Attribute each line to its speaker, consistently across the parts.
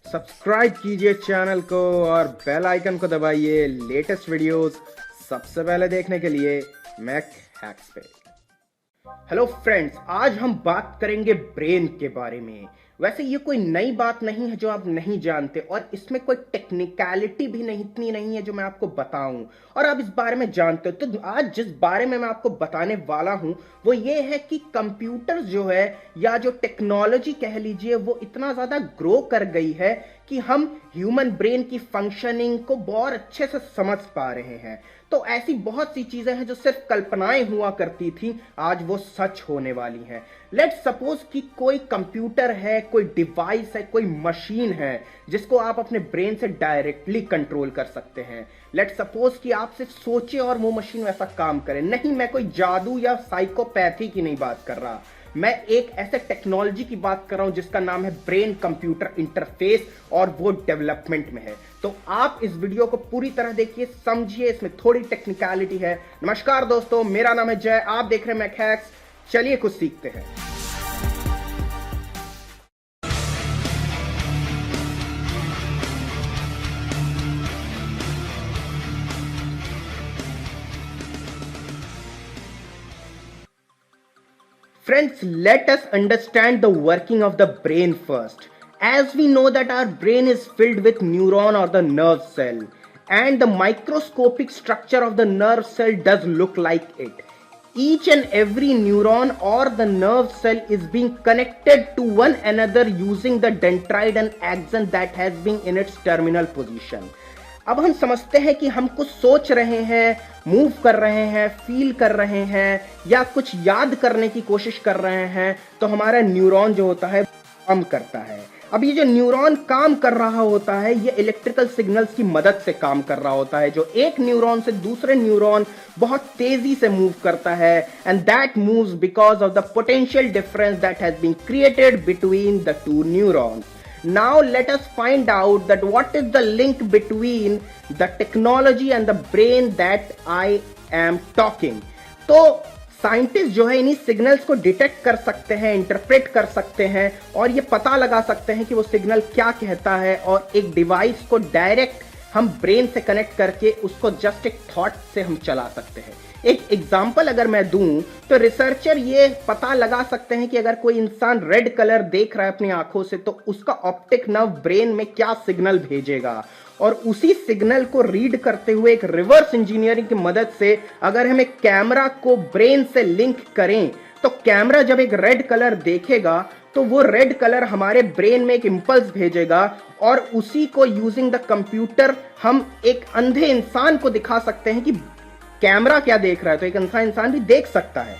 Speaker 1: Subscribe कीजिए channel को और बेल आइकन को दबाइए लेटेस्ट वीडियोस सबसे पहले देखने के लिए मैक हैक्स पे। हेलो फ्रेंड्स, आज हम बात करेंगे ब्रेन के बारे में। वैसे ये कोई नई बात नहीं है जो आप नहीं जानते, और इसमें कोई टेक्निकलिटी भी नहीं इतनी नहीं है जो मैं आपको बताऊं, और आप इस बारे में जानते हो। तो आज जिस बारे में मैं आपको बताने वाला हूं वो ये है कि कंप्यूटर जो है या जो टेक्नोलॉजी कह लीजिए वो इतना ज्यादा ग्रो कर गई है कि हम ह्यूमन ब्रेन की फंक्शनिंग को बहुत अच्छे से समझ पा रहे हैं। तो ऐसी बहुत सी चीजें हैं जो सिर्फ कल्पनाएं हुआ करती थी, आज वो सच होने वाली हैं। लेट्स सपोज कि कोई कंप्यूटर है, कोई डिवाइस है, कोई मशीन है जिसको आप अपने ब्रेन से डायरेक्टली कंट्रोल कर सकते हैं। लेट्स सपोज कि आप सिर्फ सोचे और वो मशीन वैसा काम करे। नहीं, मैं कोई जादू या साइकोपैथी की नहीं बात कर रहा, मैं एक ऐसे टेक्नोलॉजी की बात कर रहा हूं जिसका नाम है ब्रेन कंप्यूटर इंटरफेस, और वो डेवलपमेंट में है। तो आप इस वीडियो को पूरी तरह देखिए, समझिए, इसमें थोड़ी टेक्निकलिटी है। नमस्कार दोस्तों, मेरा नाम है जय, आप देख रहे हैं मैक हैक्स। चलिए कुछ सीखते हैं। Friends, let us understand the working of the brain first. As we know that our brain is filled with neuron or the nerve cell, and the microscopic structure of the nerve cell does look like it. Each and every neuron or the nerve cell is being connected to one another using the dendrite and axon that has been in its terminal position. अब हम समझते हैं कि हम कुछ सोच रहे हैं, मूव कर रहे हैं, फील कर रहे हैं, या कुछ याद करने की कोशिश कर रहे हैं, तो हमारा न्यूरॉन जो होता है काम करता है। अब ये जो न्यूरॉन काम कर रहा होता है ये इलेक्ट्रिकल सिग्नल्स की मदद से काम कर रहा होता है, जो एक न्यूरॉन से दूसरे न्यूरॉन बहुत तेजी से मूव करता है, and that moves because of the potential difference that has been created between the two neurons. Now let us find out that what is the link between the technology and the brain that I am talking. तो scientist जो है इन्हीं signals को detect कर सकते हैं, interpret कर सकते हैं, और ये पता लगा सकते हैं कि वो सिग्नल क्या कहता है, और एक डिवाइस को डायरेक्ट हम ब्रेन से कनेक्ट करके उसको जस्ट एक थॉट से हम चला सकते हैं। एक एग्जाम्पल अगर मैं दूं तो रिसर्चर ये पता लगा सकते हैं कि अगर कोई इंसान रेड कलर देख रहा है अपनी आंखों से तो उसका ऑप्टिक नर्व ब्रेन में क्या सिग्नल भेजेगा, और उसी सिग्नल को रीड करते हुए एक रिवर्स इंजीनियरिंग की मदद से अगर हम एक कैमरा को ब्रेन से लिंक करें तो कैमरा जब एक रेड कलर देखेगा तो वो रेड कलर हमारे ब्रेन में एक इंपल्स भेजेगा, और उसी को यूजिंग द कंप्यूटर हम एक अंधे इंसान को दिखा सकते हैं कि कैमरा क्या देख रहा है, तो एक इंसान भी देख सकता है।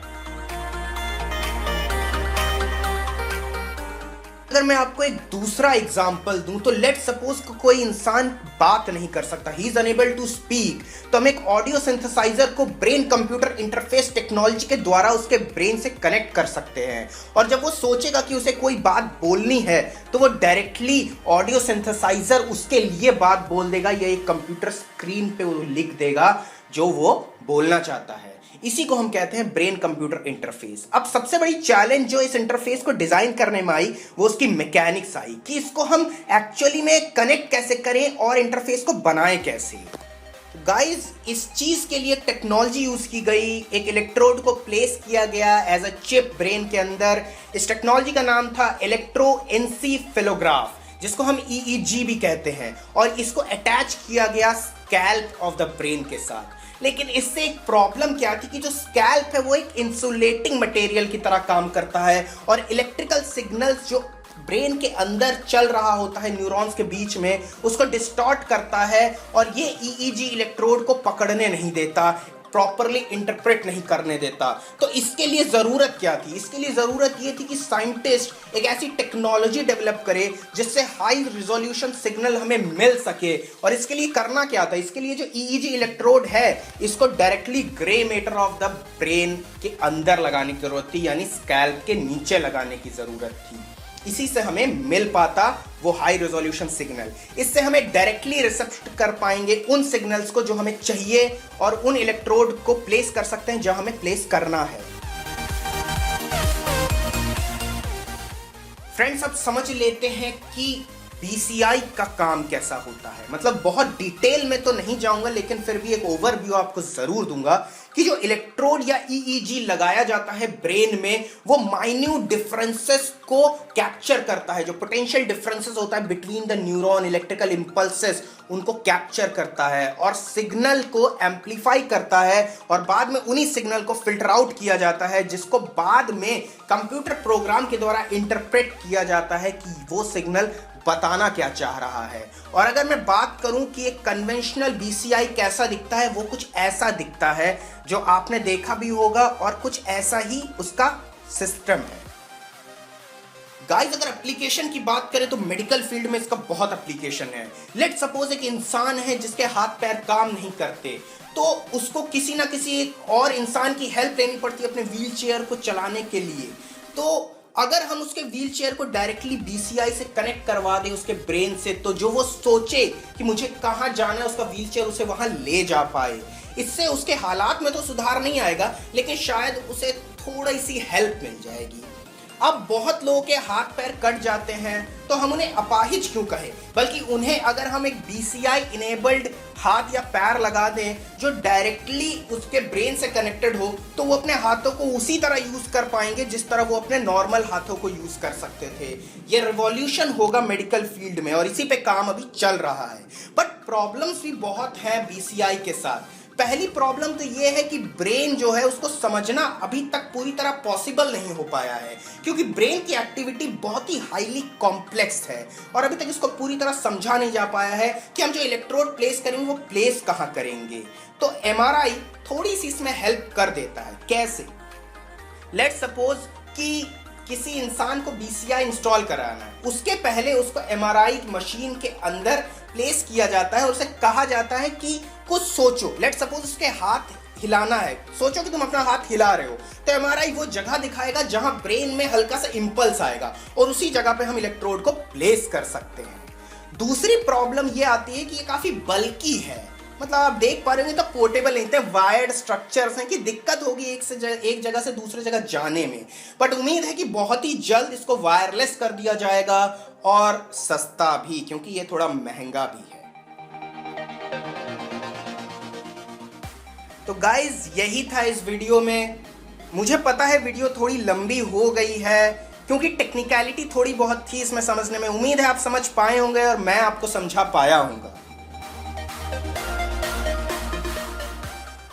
Speaker 1: अगर मैं आपको एक दूसरा एग्जांपल दूं तो लेट्स सपोज कोई इंसान बात नहीं कर सकता, he is unable to speak, तो हम एक ऑडियो सिंथेसाइजर को ब्रेन कंप्यूटर इंटरफेस टेक्नोलॉजी के द्वारा उसके ब्रेन से कनेक्ट कर सकते हैं, और जब वो सोचेगा कि उसे कोई बात बोलनी है तो वो डायरेक्टली ऑडियो सिंथेसाइजर उसके लिए बात बोल देगा, या एक कंप्यूटर स्क्रीन पे वो लिख देगा जो वो बोलना चाहता है। इसी को हम कहते हैं ब्रेन कंप्यूटर इंटरफेस। अब सबसे बड़ी चैलेंज जो इस इंटरफेस को डिजाइन करने में आई वो उसकी मैकेनिक्स आई कि इसको हम एक्चुअली में कनेक्ट कैसे करें और इंटरफेस को बनाएं कैसे। गाइज, इस चीज के लिए टेक्नोलॉजी यूज की गई, एक इलेक्ट्रोड को प्लेस किया गया एज अ चिप ब्रेन के अंदर। इस टेक्नोलॉजी का नाम था इलेक्ट्रोएन्सेफेलोग्राफ, जिसको हम EEG भी कहते हैं, और इसको अटैच किया गया स्कैल्प ऑफ द ब्रेन के साथ। लेकिन इससे एक प्रॉब्लम क्या थी कि जो स्कैल्प है वो एक इंसुलेटिंग मटेरियल की तरह काम करता है, और इलेक्ट्रिकल सिग्नल्स जो ब्रेन के अंदर चल रहा होता है न्यूरॉन्स के बीच में उसको डिस्टॉर्ट करता है, और ये EEG इलेक्ट्रोड को पकड़ने नहीं देता, प्रॉपरली इंटरप्रेट नहीं करने देता। तो इसके लिए जरूरत क्या थी? इसके लिए जरूरत ये थी कि साइंटिस्ट एक ऐसी टेक्नोलॉजी डेवलप करे जिससे हाई रिजोल्यूशन सिग्नल हमें मिल सके। और इसके लिए करना क्या था? इसके लिए जो EEG इलेक्ट्रोड है इसको directly grey matter of the brain के अंदर लगाने की जरूरत थी, यानी स्कैल्प के नीचे लगाने की जरूरत थी। इसी से हमें मिल पाता वो हाई रेजोल्यूशन सिग्नल। इससे हमें डायरेक्टली रिसेप्ट कर पाएंगे उन सिग्नल्स को जो हमें चाहिए, और उन इलेक्ट्रोड को प्लेस कर सकते हैं जहां हमें प्लेस करना है। फ्रेंड्स, अब समझ लेते हैं कि बीसीआई का काम कैसा होता है। मतलब बहुत डिटेल में तो नहीं जाऊंगा, लेकिन फिर भी एक ओवरव्यू आपको जरूर दूंगा कि जो इलेक्ट्रोड या ईईजी लगाया जाता है ब्रेन में, वो माइन्यूट डिफरेंसेस को कैप्चर करता है। जो पोटेंशियल डिफरेंसेस होता है between the neuron, electrical impulses, उनको कैप्चर करता है और सिग्नल को एम्पलीफाई करता है, और बाद में उन्हीं सिग्नल को फिल्टर आउट किया जाता है, जिसको बाद में कंप्यूटर प्रोग्राम के द्वारा इंटरप्रेट किया जाता है कि वो सिग्नल बताना क्या चाह रहा है। और अगर मैं बात करूं कि एक कन्वेंशनल बीसीआई कैसा दिखता है, वो कुछ ऐसा दिखता है जो आपने देखा भी होगा, और कुछ ऐसा ही उसका सिस्टम है। गाइस, अगर एप्लीकेशन की बात करें तो मेडिकल फील्ड में इसका बहुत एप्लीकेशन है। लेट सपोज एक इंसान है जिसके हाथ पैर काम नहीं करते, तो उसको किसी ना किसी एक और इंसान की हेल्प लेनी पड़ती है अपने व्हील चेयर को चलाने के लिए। तो अगर हम उसके व्हील चेयर को डायरेक्टली बीसीआई से कनेक्ट करवा दें उसके ब्रेन से, तो जो वो सोचे कि मुझे कहाँ जाना है, उसका व्हील चेयर उसे वहां ले जा पाए। इससे उसके हालात में तो सुधार नहीं आएगा, लेकिन शायद उसे थोड़ी सी हेल्प मिल जाएगी। अब बहुत लोगों के हाथ पैर कट जाते हैं, तो हम उन्हें अपाहिज क्यों कहें, बल्कि उन्हें अगर हम एक बीसीआई इनेबल्ड हाथ या पैर लगा दें जो डायरेक्टली उसके ब्रेन से कनेक्टेड हो, तो वो अपने हाथों को उसी तरह यूज कर पाएंगे जिस तरह वो अपने नॉर्मल हाथों को यूज कर सकते थे। ये रिवॉल्यूशन होगा मेडिकल फील्ड में, और इसी पे काम अभी चल रहा है। बट प्रॉब्लम्स भी बहुत हैं बीसीआई के साथ। पहली प्रॉब्लम तो ये है कि ब्रेन जो है उसको समझना अभी तक पूरी तरह पॉसिबल नहीं हो पाया है, क्योंकि ब्रेन की एक्टिविटी बहुत ही हाईली कॉम्प्लेक्स है, और अभी तक इसको पूरी तरह समझा नहीं जा पाया है कि हम जो इलेक्ट्रोड प्लेस करेंगे वो प्लेस कहाँ करेंगे। तो एमआरआई थोड़ी सी इसमें हेल्प कर देता है। कैसे? लेट सपोज कि किसी इंसान को बीसीआई इंस्टॉल कराना है, उसके पहले उसको एमआरआई मशीन के अंदर प्लेस किया जाता है और उसे कहा जाता है कि कुछ सोचो। लेट सपोज उसके हाथ हिलाना है, सोचो कि तुम अपना हाथ हिला रहे हो, तो एमआरआई वो जगह दिखाएगा जहां ब्रेन में हल्का सा इंपल्स आएगा, और उसी जगह पे हम इलेक्ट्रोड को प्लेस कर सकते हैं। दूसरी प्रॉब्लम ये आती है कि ये काफी बल्की है। मतलब आप देख पा रहे होंगे तो पोर्टेबल नहीं थे, वायर्ड स्ट्रक्चर्स हैं, कि दिक्कत होगी एक जगह से दूसरे जगह जाने में। बट उम्मीद है कि बहुत ही जल्द इसको वायरलेस कर दिया जाएगा, और सस्ता भी, क्योंकि ये थोड़ा महंगा भी है। तो गाइज, यही था इस वीडियो में। मुझे पता है वीडियो थोड़ी लंबी हो गई है, क्योंकि टेक्निकलिटी थोड़ी बहुत थी इसमें समझने में। उम्मीद है आप समझ पाए होंगे और मैं आपको समझा पाया हूँगा।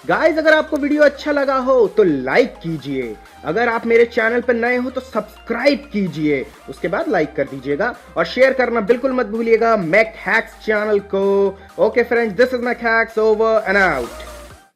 Speaker 1: गाइज, अगर आपको वीडियो अच्छा लगा हो तो लाइक कीजिए, अगर आप मेरे चैनल पर नए हो तो सब्सक्राइब कीजिए, उसके बाद लाइक कर दीजिएगा, और शेयर करना बिल्कुल मत भूलिएगा मैक हैक्स चैनल को। Okay friends, this is Mac hacks, over and out.